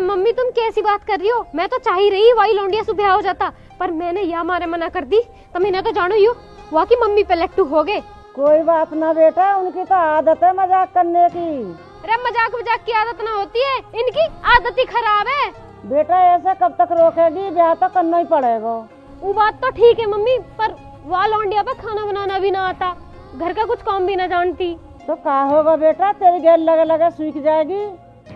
Mummy तुम कैसी बात कर रही हो? मैं तो चाह ही रही वही लौंडिया से ब्याह हो जाता, पर मैंने या मारे मना कर दी। तुम इन्हें तो जानो ही हो, वहाँ की मम्मी पे लट्टू हो गए। कोई बात ना बेटा, उनकी तो आदत है मजाक करने की। अरे मजाक मजाक की आदत ना होती है, इनकी आदत ही खराब है। बेटा ऐसे कब तक रोकेगी, ब्याह तो करना ही पड़ेगा। वो बात तो ठीक है मम्मी, पर वहाँ लौंडिया पे खाना बनाना भी ना आता, घर का कुछ काम भी ना जानती। तो क्या होगा बेटा, तेरी गैल लगे लगे सूख जाएगी,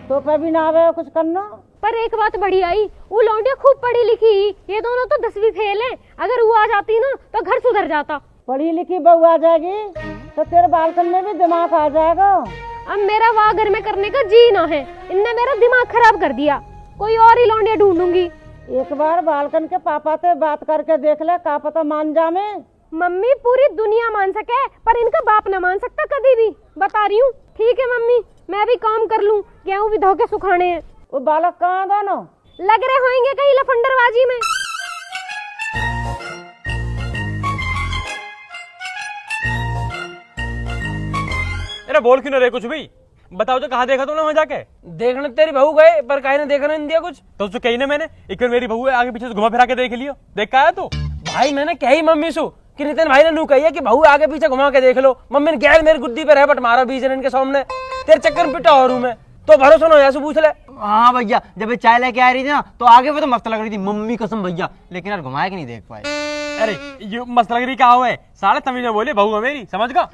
तो कभी ना आवे कुछ करना। पर एक बात बड़ी आई, वो लौंडिया खूब पढ़ी लिखी, ये दोनों तो 10वीं फेल है। अगर वो आ जाती ना तो घर सुधर जाता। पढ़ी लिखी बहू आ जाएगी तो तेरे बालकन में भी दिमाग आ जाएगा। अब मेरा वाह घर में करने का जी ना है, इनने मेरा दिमाग खराब कर दिया। कोई और ही लौंडिया ढूंढूंगी। एक बार बालकन के पापा से बात करके देख ले, का पता मान जामे। मम्मी पूरी दुनिया मान सके, पर इनका बाप न मान सकता कभी भी, बता रही हूँ। ठीक है मम्मी, मैं भी काम कर लूँ, गेहूँ भी धो के सुखाने हैं। वो बालक कहाँ दोनों? लग रहे होंगे कहीं लफंडरबाजी में। अरे बोल क्यों ना रहे कुछ भी? बताओ तो, कहाँ देखा तुमने वहाँ जाके? देखने तेरी बहू गए, पर काहे ने देखने नहीं दिया कुछ। तो उसको कही ना मैंने, एक बार मेरी बहू है, आगे पीछे से घुमा फिरा के देख लियो। देख का आया तू? भाई मैंने कही मम्मी सु कि नितिन भाई ने नू कही है कि बहू आगे पीछे घुमा के देख लो। मम्मी ने गैर मेरी गुद्दी पे रह बट मारा बीच इनके सामने। तेरे चक्कर में पिटा और हूं मैं, तो भरोसा ना हो पूछ ले। हाँ भैया, जब ये चाय लेके आ रही थी ना तो आगे वो तो मस्त लग रही थी, मम्मी कसम भैया, लेकिन यार घुमाया कि नहीं देख पाए। अरे ये मस्त लग रही क्या हुआ है? साढ़े तमीज में बोले बहू है मेरी, समझ का?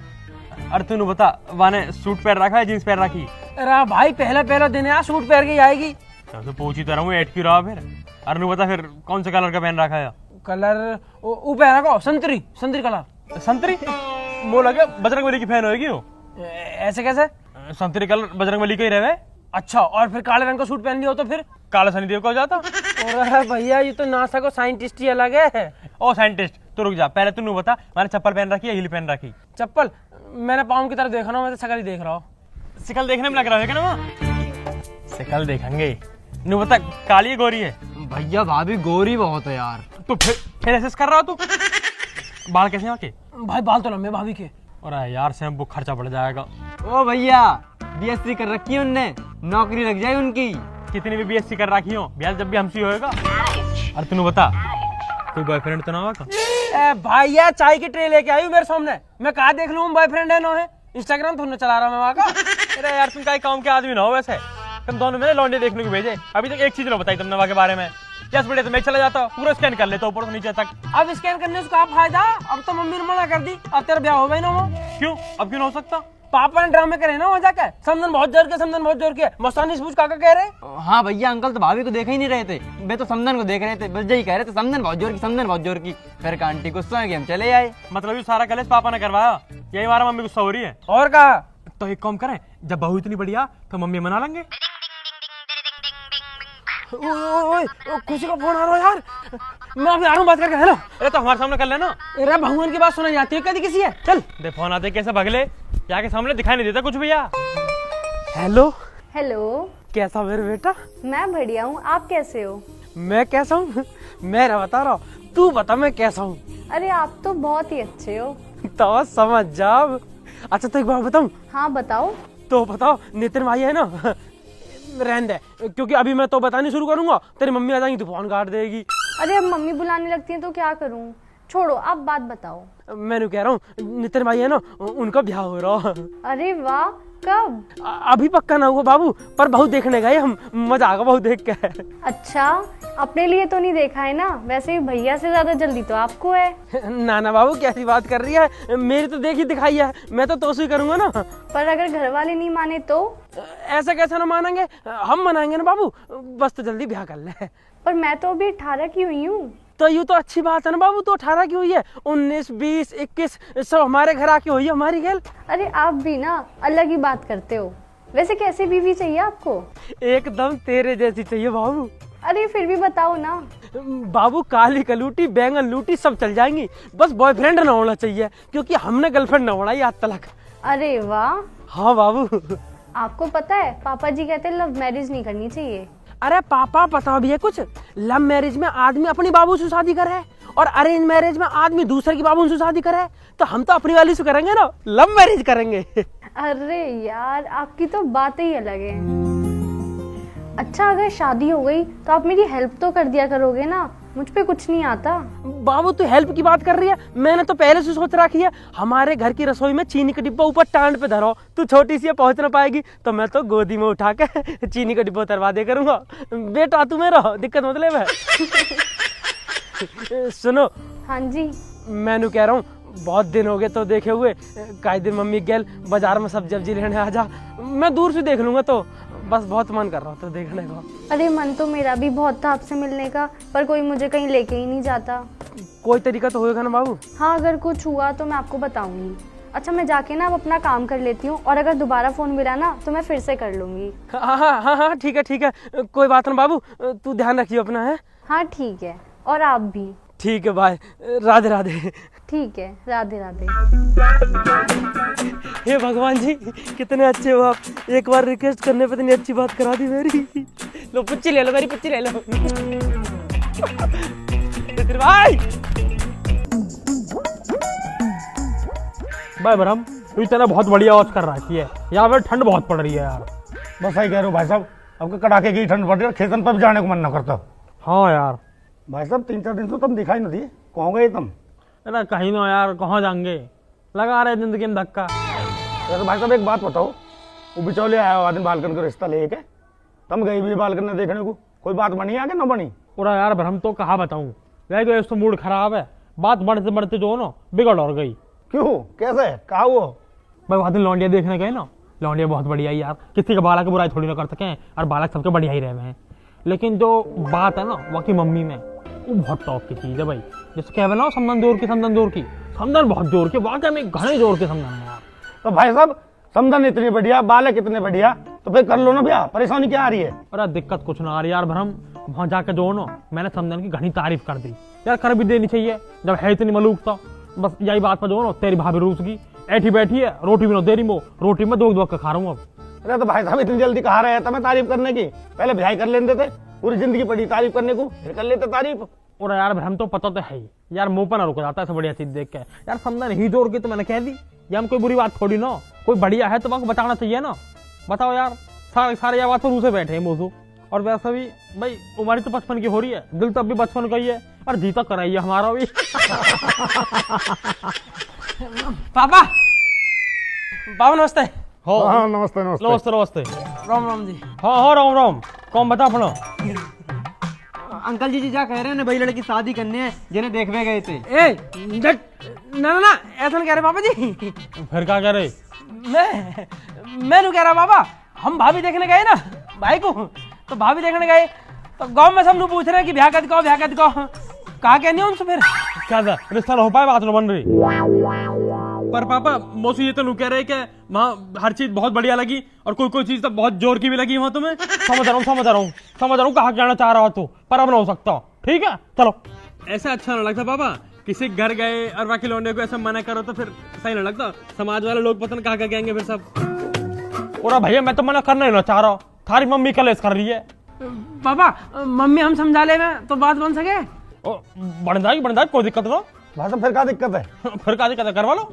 अरे तू बता, वाने सूट पहन रखा है जींस पहन रखी? अरे भाई पहला दिन है, सूट पहन के आएगी। तो पूछी तो रहूँ एट क्यों रहा फिर? अरे नू बता फिर कौन से कलर का पहन रखा है? कलर वो पहन रखा संतरी कलर। संतरी? वो लगे बजरंगबली की फैन होगी वो। ऐसे कैसे? संतरी कलर बजरंगबली का ही रहे। अच्छा, और फिर काले रंग का सूट पहन लिया हो तो फिर काला शनिदेव का हो जाता। और भैया ये तो नासा को साइंटिस्ट ही अलग है। ओ साइंटिस्ट, तो रुक जा, पहले तू बता, मैंने चप्पल पहन रखी है, हील पहन रखी? चप्पल मैंने पाँव की तरफ देखा ना, मैं तो शकल ही देख रहा हूँ। शिकल देखने में लग रहा है क्या ना? वहाँ शिकल देखेंगे। नू बता, काली है गोरी है? भैया भाभी गोरी बहुत है यार। तो फिर ऐसे कर रहा हो तू? बाल कैसे हैं के? भाई बाल तो लंबे भाभी के। और यार शैम्पू खर्चा बढ़ जाएगा। ओ भैया, बीएससी कर रखी है उनने, नौकरी लग जाए उनकी। कितनी भी बीएससी कर रखी हो, ब्याह जब भी हमसे होएगा। अरे तू बता, कोई बॉयफ्रेंड तो ना होगा? भैया चाय की ट्रे लेके आई हूँ मेरे सामने, मैं कहा देख लूँ बॉयफ्रेंड है ना है। इंस्टाग्राम थोड़ा चला रहा मैं वहाँ का। अरे यार तुम क्या काम के आदमी ना हो वैसे, तुम दोनों मैंने लौंडे देखने को भेजे, अभी तक एक चीज ना बताई तुमने वहाँ के बारे में। यस बेटे, तो मैं चला जाता, पूरा स्कैन कर लेता ऊपर से नीचे तक। अब स्कैन करने से क्या फायदा? अब तो मम्मी ने मना कर दी, अब तेरा ब्याह हो गई ना वो। क्यों? अब क्यों ना हो सकता? पापा ने ड्रामे करे ना वहाँ जाकर, समझन बहुत जोर के मस्तानी से पूछ काका कह रहे। हाँ भैया, अंकल तो भाभी को देख ही नहीं रहे थे, वे तो समदन को देख रहे थे, बस यही कह रहे थे समदन बहुत जोर की। फिर आंटी गुस्सा है कि हम चले आए। मतलब ये सारा कलेश पापा ने करवाया, यही हमारा मम्मी गुस्सा हो रही है। और कहा तो एक काम करें, जब बहू इतनी बढ़िया तो मम्मी मना लेंगे। खुशी का फोन आ रहा है यार, मैं अभी आ रहा हूँ बात करके। हेलो। अरे तो हमारे सामने कर लेना। अरे भगवान की बात सुनाई जाती है कभी किसी है? चल दे फोन आते कैसे भगले, यहाँ के सामने दिखाई नहीं देता कुछ भैया। हेलो। हेलो, कैसा मेरे बेटा? मैं बढ़िया हूँ, आप कैसे हो? मैं कैसा हूँ? मैं बता रहा हूँ, तू बता मैं कैसा हूँ? अरे आप तो बहुत ही अच्छे हो। तो समझ जाओ। अच्छा तो एक बात बताऊँ? हाँ बताओ। तो बताओ, नितिन भाई है ना, रहने दे, क्योंकि अभी मैं तो बतानी शुरू करूंगा तेरी मम्मी आ जाएंगी तो फोन काट देगी। अरे अब मम्मी बुलाने लगती है तो क्या करूँ, छोड़ो आप बात बताओ। मैंने कह रहा हूँ नितिन भाई है ना, उनका ब्याह हो रहा। अरे वाह, कब? अभी पक्का ना हुआ बाबू, पर बहू देखने गए हम, मजा आएगा बहू देख के। अच्छा, अपने लिए तो नहीं देखा है ना, वैसे भी भैया से ज्यादा जल्दी तो आपको है। ना बाबू कैसी बात कर रही है, मेरी तो देखी दिखाई है, मैं तो तोसी करूंगा ना। पर अगर घर वाले नहीं माने तो? ऐसा कैसा ना मानेंगे, हम मनाएंगे ना बाबू, बस तो जल्दी ब्याह कर ले। पर मैं तो अभी 18 की हुई हूँ। तो यूँ तो अच्छी बात है ना बाबू, तो 18 की हुई है, 19, 20, 21 सब हमारे घर आके हुई है हमारी खेल। अरे आप भी ना अलग ही बात करते हो। वैसे कैसी बीवी चाहिए आपको? एकदम तेरे जैसी चाहिए बाबू। अरे फिर भी बताओ ना। बाबू काली कलूटी बैंगन लूटी सब चल जाएंगी, बस बॉयफ्रेंड ना होना चाहिए, क्योंकि हमने गर्लफ्रेंड ना बनाई आज तक। अरे वाह। हाँ बाबू। आपको पता है पापा जी कहते हैं लव मैरिज नहीं करनी चाहिए। अरे पापा पता भी है कुछ, लव मैरिज में आदमी अपनी बाबू से शादी करे और अरेंज मैरिज में आदमी दूसरे की बाबू से शादी करे, तो हम तो अपनी वाली से करेंगे ना, लव मैरिज करेंगे। अरे यार आपकी तो बातें ही अलग है। अच्छा अगर शादी हो गई तो आप मेरी हेल्प तो कर दिया करोगे ना, मुझ पे कुछ नहीं आता। बाबू तू हेल्प की बात कर रही है, मैंने तो पहले से सोच रखी है। हमारे घर की रसोई में चीनी का डिब्बा ऊपर टांड पे धरो, तू छोटी सी है पहुंच ना पाएगी, तो मैं तो गोदी में उठा के चीनी का डिब्बा उतरवा दे करूंगा। बेटा तू मेरा दिक्कत मतलब है। सुनो हाँ जी। मैनू कह रहा हूँ बहुत दिन हो गए तो देखे हुए, कायदे मम्मी गैल बाजार में सब्जी लेने आ जा, मैं दूर से देख लूंगा। तो बस बहुत मन कर रहा हूँ तो देखने को। अरे मन तो मेरा भी बहुत था आपसे मिलने का, पर कोई मुझे कहीं लेके ही नहीं जाता। कोई तरीका तो होएगा ना बाबू? हाँ अगर कुछ हुआ तो मैं आपको बताऊंगी। अच्छा मैं जाके ना अब अपना काम कर लेती हूँ, और अगर दोबारा फोन मिला ना तो मैं फिर से कर लूंगी। हाँ ठीक है, कोई बात ना बाबू, तू ध्यान रखियो अपना। है हाँ ठीक है, और आप भी। ठीक है, बाय, राधे राधे। ठीक है, राधे राधे। हे भगवान जी कितने अच्छे हो आप, एक बार रिक्वेस्ट करने पे इतनी अच्छी बात करा दी मेरी। लो पुच्ची ले लो, मेरी पुच्ची ले लो। भाई भाई ब्रह्म तू इतना बहुत बढ़िया आवाज कर रखी है, यहाँ पे ठंड बहुत पड़ रही है यार। बस सही कह रहे हो भाई साहब, अब कड़ाके की ठंड पड़ रही है, खेतन पर भी जाने को मन ना करता। हाँ यार, भाई साहब 3-4 दिन से तुम दिखाई नहीं दिए, कहाँ गए तुम? अरे कहीं ना यार, कहाँ जाएंगे, लगा रहे जिंदगी में धक्का। तो भाई साहब एक बात बताओ, वो बिचौले आया हुआ आदमी बालकन का रिश्ता लेके, तुम गई भी बालकन में देखने को, कोई बात बनी आगे ना बनी? पूरा यार ब्रह्म तो कहा बताऊं, वह एक तो मूड खराब है, बात बढ़ते बढ़ते जो ना बिगड़ और गई। क्यों, कैसे, कहा वो? भाई वहाँ दिन लौंडिया देखने गए ना, लौंडिया बहुत बढ़िया है यार, किसी का बालक बुराई थोड़ी ना कर सकें, और बालक सबके बढ़िया ही रहे हैं। लेकिन जो बात है ना वहाँ की मम्मी में, वो बहुत टॉप की चीज है भाई। जैसे कह ना समदन जोर की, समदन बहुत जोर की, वाकई में घने जोर के समदन है यार। तो भाई साहब समदन इतनी बढ़िया, बालक इतने बढ़िया, तो फिर कर लो ना भैया, परेशानी क्या आ रही है? अरे दिक्कत कुछ ना आ रही यार ब्रह्म, वहाँ जाके जो ना मैंने समदन की घनी तारीफ कर दी यार, कर भी देनी चाहिए जब है इतनी मलूक। तो बस यही बात पर जो ना तेरी भाभी रूस की ऐठी बैठी है, रोटी भी ना दे रही, मो रोटी में दो खा रहा हूँ अब। अरे तो भाई साहब इतनी जल्दी कहा रहे थे मैं तारीफ करने की, पहले भिजाई कर लेते थे, पूरी जिंदगी पड़ी तारीफ करने को, फिर कर लेते तारीफ। और यार हम तो पता तो है ही यार, मुंह पर ना रुक जाता है बढ़िया चीज देख के यार। समदन ही जोर की तो मैंने कह दी, ये हम कोई बुरी बात थोड़ी ना, कोई बढ़िया है तो वहाँ बताना चाहिए ना। बताओ यार, सारे ये बात पर रूसे बैठे हैं मोसू। और वैसा भी भाई उम्र तो 55 की हो रही है, दिल तो अब भी बचपन का ही है, और जीता कराइए हमारा भी। पापा, पापा नमस्ते। हाँ नमस्ते नमस्ते। नमस्ते। राम राम जी। हाँ राम, कौन बता अपना? अंकल जी क्या कह रहे हैं, भाई लड़की शादी करने हैं, जिन्हें देखने गए थे। ना ऐसा नहीं कह रहे पापा जी। फिर क्या कह रहे? मैं नहीं कह रहा पापा, हम भाभी देखने गए ना भाई को, तो भाभी देखने गए तो गांव में सब लोग पूछ रहे हैं कि ब्याह कर दिखाओ, कहा कहनी है उनसे। फिर क्या था, रिश्ता हो पाए, बात न बन रही। पर पापा मौसी ये तो नहीं कह रहे कि वहाँ हर चीज बहुत बढ़िया लगी, और कोई चीज तो बहुत जोर की भी लगी वहाँ तुम्हें। समझ रहा हूँ कहा कहना चाह रहा तू, पर अब ना हो सकता। ठीक है चलो। ऐसा अच्छा ना लगता पापा, किसी घर गए और बाकी लौंडे को ऐसा मना करो तो फिर सही ना लगता, समाज वाले लोग पता नहीं कहा कहेंगे फिर सब। और भैया मैं तो मना करना ही ना चाह रहा हूँ, थारी मम्मी कलेश कर रही है। पापा मम्मी हम समझा ले तो बात बन सके। बन जाएगी, कोई दिक्कत ना। भाई साहब फिर क्या दिक्कत है? फिर क्या दिक्कत है, करवा लो।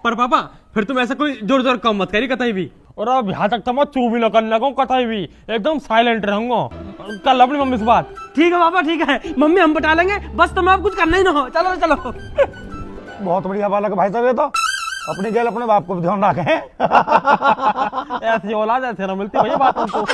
पर पापा फिर तुम ऐसा कोई जोर कम मत करी कतई भी, और अब यहाँ तक तो मैं चू भी न करने लगा कतई भी, एकदम साइलेंट रहूंगा। कल अपनी मम्मी से बात। ठीक है पापा, ठीक है, मम्मी हम बता लेंगे, बस तुम आप कुछ करना ही ना हो। चलो। बहुत बढ़िया बालक भाई साहब, ये तो अपनी गैल अपने बाप को भी ध्यान रखे। ऐसी औलाद ऐसे ना मिलती भैया बात हमको।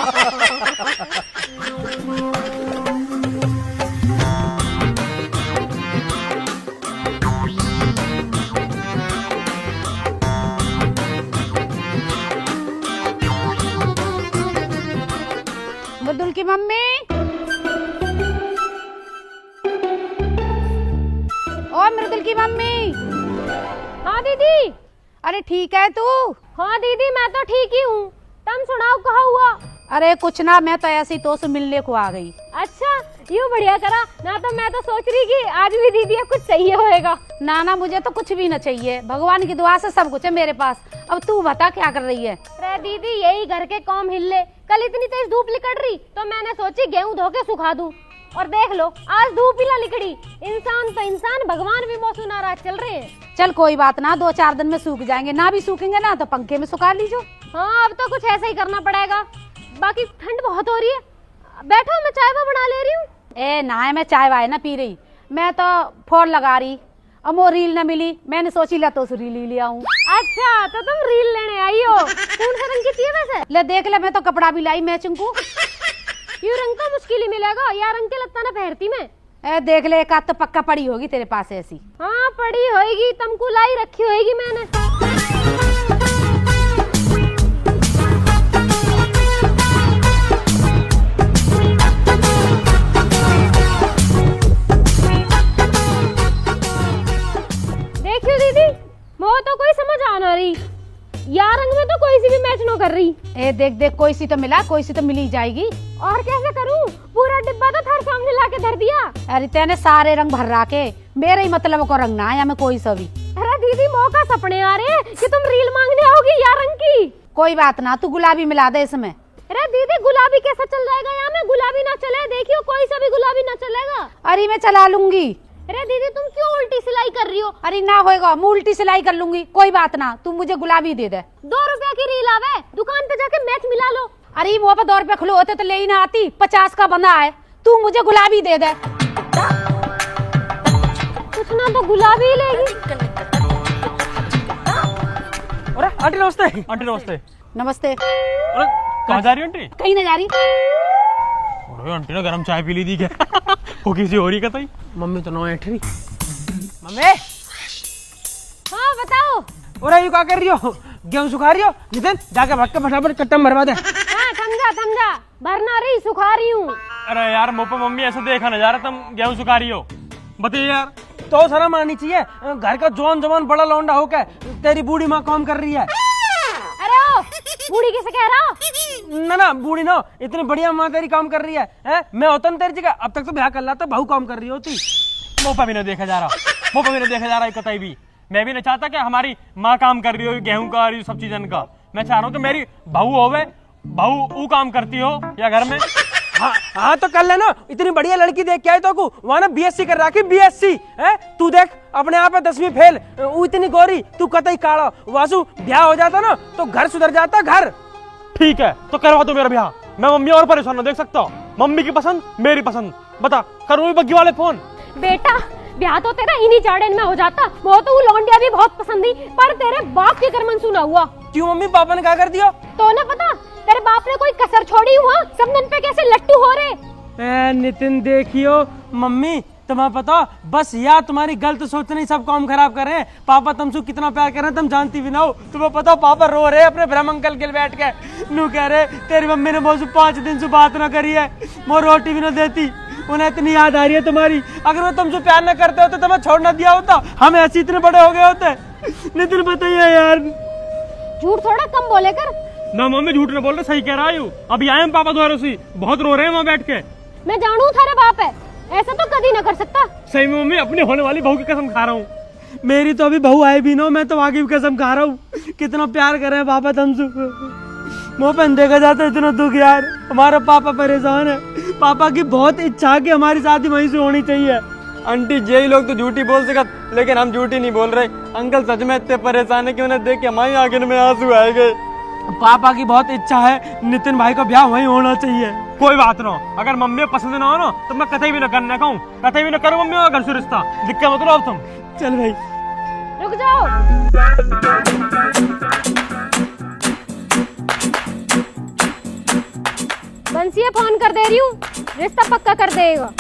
मृदुल की मम्मी, ओ मृदुल की मम्मी। हाँ दीदी। अरे ठीक है तू? हाँ दीदी मैं तो ठीक ही हूँ, तुम सुनाओ कहा हुआ? अरे कुछ ना, मैं तो ऐसी तो से मिलने को आ गई। अच्छा यूँ बढ़िया करा ना, तो मैं तो सोच रही कि आज भी दीदी अब कुछ चाहिए होएगा। ना मुझे तो कुछ भी न चाहिए, भगवान की दुआ से सब कुछ है मेरे पास। अब तू बता क्या कर रही है? अरे दीदी यही घर के काम हिले, कल इतनी तेज धूप निकल रही तो मैंने सोची गेहूं धो के सुखा दूं, और देख लो आज धूप ही ना निकली। इंसान तो इंसान, भगवान भी मौसम नाराज चल रहे हैं। चल कोई बात ना, 2-4 दिन में सूख जाएंगे, ना भी सूखेंगे ना तो पंखे में सुखा लीजो। हाँ अब तो कुछ ऐसा ही करना पड़ेगा। बाकी ठंड बहुत हो रही है, बैठो मैं चाय बना ले रही हूँ। ए ना मैं चाय वाय ना पी रही, मैं तो फोन लगा रही। अब वो रील न मिली, मैंने सोची ला तो उस रील ही ले आऊं। अच्छा तो तुम रील लेने आई हो, कौन सा रंग की चाहिए वैसे? ले देख ले, मैं तो कपड़ा भी लाई मैचिंग को। ये रंग तो मुश्किल ही मिलेगा, यार रंग के लगता ना पहनती मैं। ए देख ले, एक आध तो पक्का पड़ी होगी तेरे पास ऐसी। हाँ पड़ी होगी, तुमको लाई रखी होगी मैंने। देखियो दीदी, वो तो कोई समझ आ ना रही, यार रंग में तो कोई सी भी मैच न कर रही। ए देख देख, कोई सी तो मिला, कोई सी तो मिल ही जाएगी। और कैसे करूं, पूरा डिब्बा तो थारे सामने लाके धर दिया। अरे तेने सारे रंग भर राके, मेरे ही मतलब को रंग ना आया, मैं कोई सा भी। अरे दीदी मौका सपने आ रहे हैं कि तुम रील मांगने आओगी यार रंग की। कोई बात ना, तू गुलाबी मिला दे इसमें। अरे दीदी गुलाबी कैसा चल जाएगा, यहाँ में गुलाबी ना चले, देखियो कोई सा भी गुलाबी ना चलेगा। अरे मैं चला लूंगी। अरे दीदी तुम क्यों उल्टी सिलाई कर रही हो? अरे ना होएगा, मैं उल्टी सिलाई कर लूंगी, कोई बात ना, तू मुझे गुलाबी दे दे। 2 रुपया की रील आवे, दुकान पे जाके मैच मिला लो। अरे मुँह पे 2 रुपए खुले होते तो ले ही ना आती, 50 का बंदा है, तू मुझे गुलाबी दे दे। कुछ ना तो गुलाबी ही लेगी। अरे आंटी नमस्ते। आंटी नमस्ते। नमस्ते। अरे कहाँ जा रही हो आंटी? कहीं ना जा रही। अरे आंटी ने गरम चाय पी ली थी क्या? वो किसी और ही का था। मम्मी तो नो एठ रही। मम्मी हाँ बताओ। और यू क्या कर रही हो? गेहूं सुखा रही हो? नितिन जाके भाग के फटाफट कट्टा में भरवा दे। हाँ समझा, भरना रही, सुखा रही हूँ। अरे यार मुँह पे मम्मी ऐसा देखा ना जा रहा, तुम गेहूं सुखा रही हो, बताइए यार। तो शर्म आनी चाहिए, घर का जवान बड़ा लौंडा होके तेरी बूढ़ी माँ काम कर रही है। अरे ओ, बूढ़ी किसे कह रहा हो? ना बूढ़ी ना, इतनी बढ़िया माँ तेरी काम कर रही है? मैं होता ना तेरी जगह, अब तक तो ब्याह कर लाता, बहू काम कर रही होती। मुँह पे भी नहीं देखा जा रहा, मुँह पे भी नहीं देखा जा रहा है कतई भी। मैं भी नहीं चाहता कि हमारी माँ काम कर रही हो गेहूं का और ये सब चीजन का। मैं चाह रहा हूँ कि मेरी बहू होवे, बहू वो काम करती हो या घर में। हाँ तो कर लेना, इतनी बढ़िया लड़की देख के आई तो वहां ना बीएससी कर रखी, बीएससी है। तू देख अपने आप 10वीं फेल, वो इतनी गोरी, तू कतई काला। वासु ब्याह हो जाता ना तो घर सुधर जाता घर। ठीक है तो करवा दो मेरा ब्याह, मैं मम्मी और परेशान ना देख सकता हूँ। मम्मी की पसंद मेरी पसंद, बता करूँ भी बग्गी वाले फोन? बेटा ब्याह तो तेरा इन्हीं चाड़न में हो जाता, वो तो वो लौंडिया भी बहुत पसंद थी, पर तेरे बाप के कर मंसूना हुआ। क्यों मम्मी पापा ने क्या कर दिया? तो ना पता, तेरे बाप ने कोई कसर छोड़ी हुआ, समझन पे कैसे लट्टू हो रहे। नितिन देखियो मम्मी, तुम्हें पता बस यार तुम्हारी गलत सोच नहीं सब काम खराब कर रहे हैं। पापा तुमसे कितना प्यार कर रहे हैं तुम जानती भी ना हो। तुम्हें पता पापा रो रहे अपने ब्रह्म अंकल के बैठ के, नू कह रहे तेरी मम्मी ने मुझसे 5 दिन से बात ना करी है, वो रोटी भी ना देती, उन्हें इतनी याद आ रही है तुम्हारी। अगर वो तुमसे प्यार ना करते होते तो मैं छोड़ ना दिया होता, हम ऐसे इतने बड़े हो गए होते। नितिन बताइए यार। झूठ थोड़ा कम बोले कर। ना मम्मी झूठ नहीं बोल रहे, सही कह रहा हूँ। अभी आए हम पापा द्वारा से, बहुत रो रहे हैं वहाँ बैठ के। मैं जानू थारे बाप है, ऐसा तो कभी ना कर सकता। सही में मम्मी अपनी होने वाली बहू की कसम खा रहा हूँ। मेरी तो अभी बहू आई भी ना, मैं तो आगे भी कसम खा रहा हूँ। कितना प्यार कर रहे हैं पापा तुमसे, मुँह पर देखा जाता है इतना दुख यार। हमारा पापा परेशान है, पापा की बहुत इच्छा है कि हमारी शादी वहीं से होनी चाहिए। आंटी यही लोग तो झूठी बोल सकत, लेकिन हम झूठी नहीं बोल रहे। अंकल सच में इतने परेशान है कि उन्हें देख के हमारी आंखों में आंसू आए गए। पापा की बहुत इच्छा है नितिन भाई का ब्याह वहीं होना चाहिए। कोई बात ना, अगर मम्मी पसंद ना हो ना तो मैं कतई भी ना करना कहूँ, कतई भी ना करूँ मम्मी और घर से रिश्ता। दिक्कत मत लो अब तुम। चल भाई रुक जाओ। बंसी फोन कर दे रही हूँ, रिश्ता पक्का कर देगा।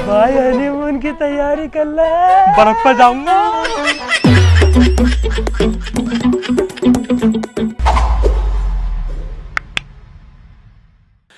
भाई हनीमून की तैयारी कर ले, बर्फ पर जाऊंगा।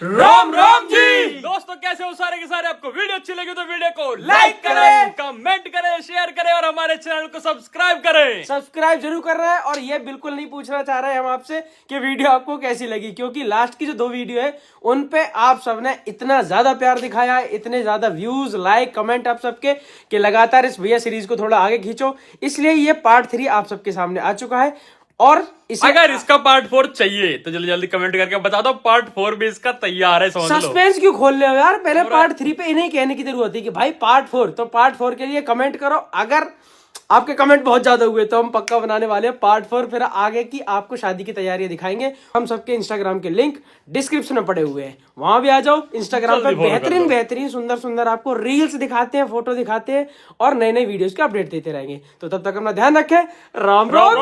राम राम जी दोस्तों, कैसे हो सारे के सारे? आपको वीडियो अच्छी लगी तो वीडियो को लाइक करें, कमेंट करें, शेयर करें और हमारे चैनल को सब्सक्राइब करें। सब्सक्राइब जरूर कर रहे हैं। और ये बिल्कुल नहीं पूछना चाह रहे हैं हम आपसे कि वीडियो आपको कैसी लगी, क्योंकि लास्ट की जो 2 वीडियो है उन पे आप सबने इतना ज्यादा प्यार दिखाया है, इतने ज्यादा व्यूज, लाइक, कमेंट आप सबके कि लगातार इस भैया सीरीज को थोड़ा आगे खींचो, इसलिए ये पार्ट 3 आप सबके सामने आ चुका है। और इसे अगर इसका पार्ट 4 चाहिए तो जल्दी जल्दी कमेंट करके बता दो, पार्ट 4 भी इसका तैयार है, समझ लो। सस्पेंस क्यों खोल रहे हो यार, पहले पार्ट 3 पे इन्हें कहने की जरूरत है कि भाई पार्ट 4, तो पार्ट 4 के लिए कमेंट करो। अगर आपके कमेंट बहुत ज्यादा हुए तो हम पक्का बनाने वाले हैं पार्ट 4, फिर आगे की आपको शादी की तैयारियां दिखाएंगे। हम सबके इंस्टाग्राम के लिंक डिस्क्रिप्शन में पड़े हुए हैं, वहां भी आ जाओ। इंस्टाग्राम पे बेहतरीन सुंदर सुंदर आपको रील्स दिखाते हैं, फोटो दिखाते हैं और नए नए वीडियोस के अपडेट देते रहेंगे। तो तब तक अपना ध्यान रखें। राम राम।